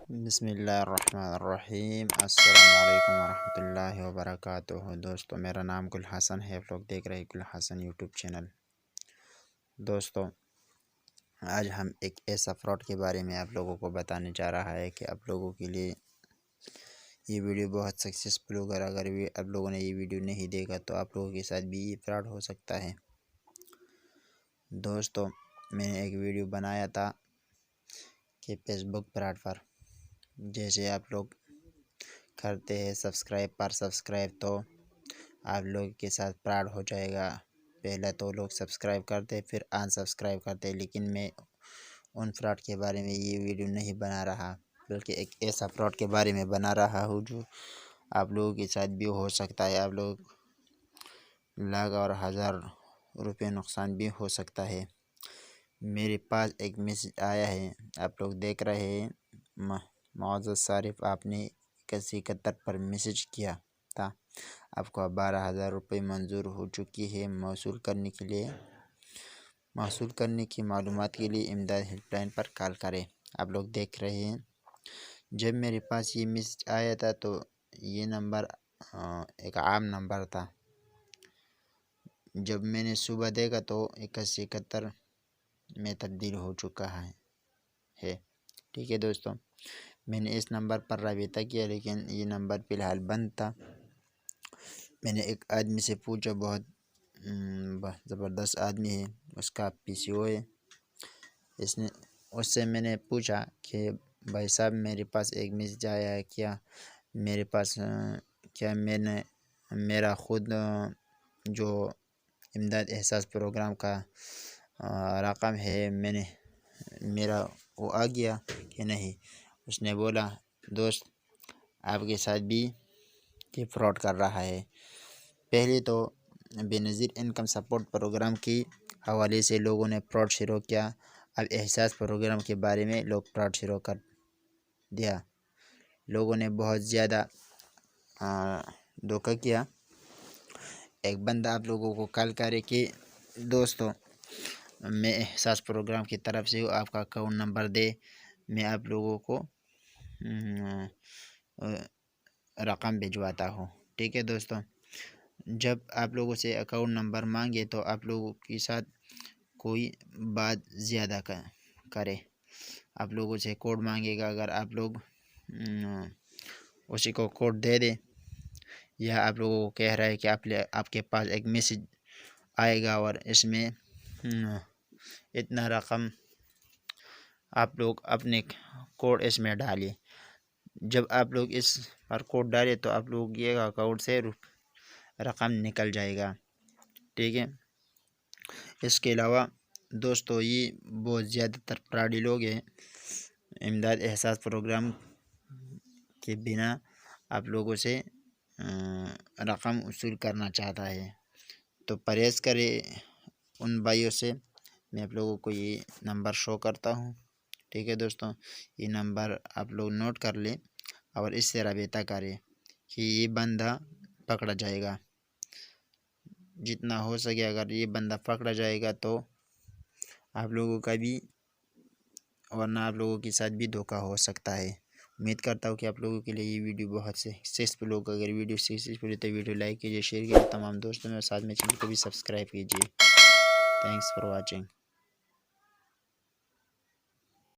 بسم اللہ الرحمن الرحیم۔ السلام علیکم ورحمۃ اللہ وبرکاتہ۔ دوستو، میرا نام گل حسن ہے، آپ لوگ دیکھ رہے گل حسن یوٹیوب چینل۔ دوستو، آج ہم ایک ایسا فراڈ کے بارے میں آپ لوگوں کو بتانے جا رہا ہے کہ آپ لوگوں کے لیے یہ ویڈیو بہت سکسیسفل ہوگا۔ اگر آپ لوگوں نے یہ ویڈیو نہیں دیکھا تو آپ لوگوں کے ساتھ بھی یہ فراڈ ہو سکتا ہے۔ دوستو، میں نے ایک ویڈیو بنایا تھا کہ فیس بک فراڈ پر جیسے آپ لوگ کرتے ہیں سبسکرائب تو آپ لوگ کے ساتھ فراڈ ہو جائے گا۔ پہلے تو لوگ سبسکرائب کرتے پھر ان سبسکرائب کرتے، لیکن میں ان فراڈ کے بارے میں یہ ویڈیو نہیں بنا رہا، بلکہ ایک ایسا فراڈ کے بارے میں بنا رہا ہوں جو آپ لوگوں کے ساتھ بھی ہو سکتا ہے۔ آپ لوگ لاکھ اور ہزار روپے نقصان بھی ہو سکتا ہے۔ میرے پاس ایک میسج آیا ہے، آپ لوگ دیکھ رہے ہیں، معزز صارف، آپ نے 8171 پر میسج کیا تھا، آپ کو 12,000 روپے منظور ہو چکی ہے۔ موصول کرنے کی معلومات کے لیے امداد ہیلپ لائن پر کال کریں۔ آپ لوگ دیکھ رہے ہیں، جب میرے پاس یہ میسج آیا تھا تو یہ نمبر ایک عام نمبر تھا۔ جب میں نے صبح دیکھا تو 8171 میں تبدیل ہو چکا ہے۔ ٹھیک ہے دوستوں، میں نے اس نمبر پر رابطہ کیا، لیکن یہ نمبر فی الحال بند تھا۔ میں نے ایک آدمی سے پوچھا، بہت زبردست آدمی ہے، اس کا PCO ہے۔ اس سے میں نے پوچھا کہ بھائی صاحب، میرے پاس ایک میسج آیا ہے، میرا خود جو امداد احساس پروگرام کا رقم ہے، میرا وہ آ گیا کہ نہیں؟ اس نے بولا، دوست، آپ کے ساتھ بھی یہ فراڈ کر رہا ہے۔ پہلے تو بے نظیر انکم سپورٹ پروگرام کے حوالے سے لوگوں نے فراڈ شروع کیا، اب احساس پروگرام کے بارے میں لوگ فراڈ شروع کر دیا۔ لوگوں نے بہت زیادہ دھوکہ کیا۔ ایک بندہ آپ لوگوں کو کال کرے کہ دوستو، میں احساس پروگرام کی طرف سے ہوں، آپ کا اکاؤنٹ نمبر دے، میں آپ لوگوں کو رقم بھجواتا ہوں۔ ٹھیک ہے دوستو، جب آپ لوگوں سے اکاؤنٹ نمبر مانگے تو آپ لوگوں کے ساتھ کوئی بات زیادہ کرے، آپ لوگوں سے کوڈ مانگے گا، اگر آپ لوگ اسی کو کوڈ دے دیں، یا آپ لوگوں کو کہہ رہا ہے کہ آپ کے پاس ایک میسج آئے گا اور اس میں اتنا رقم، آپ لوگ اپنے کوڈ اس میں ڈالیے۔ جب آپ لوگ اس پر کوڈ ڈالے تو آپ لوگ یہ اکاؤنٹ سے رقم نکل جائے گا۔ ٹھیک ہے، اس کے علاوہ دوستو، یہ بہت زیادہ تر فراڈی لوگ ہیں، امداد احساس پروگرام کے بنا آپ لوگوں سے رقم وصول کرنا چاہتا ہے، تو پرہیز کرے ان بھائیوں سے۔ میں آپ لوگوں کو یہ نمبر شو کرتا ہوں۔ ٹھیک ہے دوستوں، یہ نمبر آپ لوگ نوٹ کر لیں اور اس سے رابطہ کریں کہ یہ بندہ پکڑا جائے گا۔ جتنا ہو سکے اگر یہ بندہ پکڑا جائے گا تو آپ لوگوں کا بھی، ورنہ آپ لوگوں کے ساتھ بھی دھوکہ ہو سکتا ہے۔ امید کرتا ہوں کہ آپ لوگوں کے لیے یہ ویڈیو بہت سکسیسفل ہوگا۔ اگر ویڈیو سکسیسفل ہے تو ویڈیو لائک کیجیے، شیئر کیجیے تمام دوستوں میں، ساتھ میں چینل کو بھی سبسکرائب کیجیے۔ Thanks for watching.